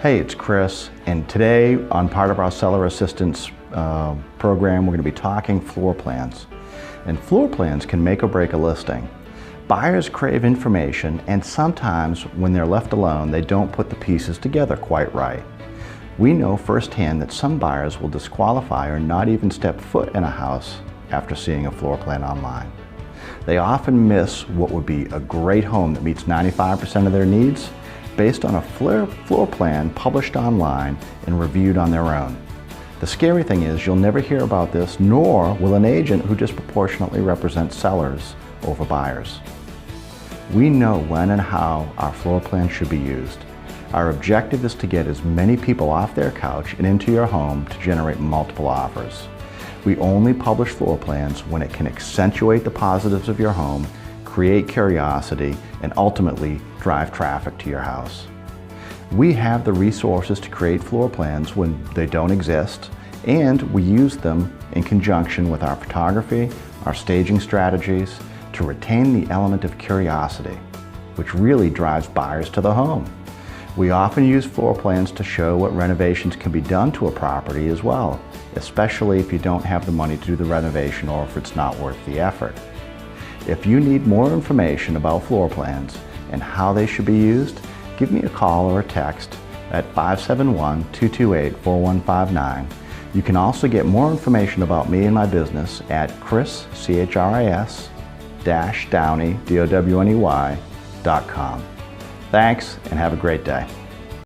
Hey, it's Chris, and today on part of our seller assistance program, we're going to be talking floor plans. And floor plans can make or break a listing. Buyers crave information, and sometimes when they're left alone, they don't put the pieces together quite right. We know firsthand that some buyers will disqualify or not even step foot in a house after seeing a floor plan online. They often miss what would be a great home that meets 95% of their needs based on a floor plan published online and reviewed on their own. The scary thing is you'll never hear about this, nor will an agent who disproportionately represents sellers over buyers. We know when and how our floor plan should be used. Our objective is to get as many people off their couch and into your home to generate multiple offers. We only publish floor plans when it can accentuate the positives of your home, create curiosity, and ultimately drive traffic to your house. We have the resources to create floor plans when they don't exist, and we use them in conjunction with our photography, our staging strategies, to retain the element of curiosity, which really drives buyers to the home. We often use floor plans to show what renovations can be done to a property as well, especially if you don't have the money to do the renovation or if it's not worth the effort. If you need more information about floor plans and how they should be used, give me a call or a text at 571-228-4159. You can also get more information about me and my business at chris-downey.com. Thanks, and have a great day.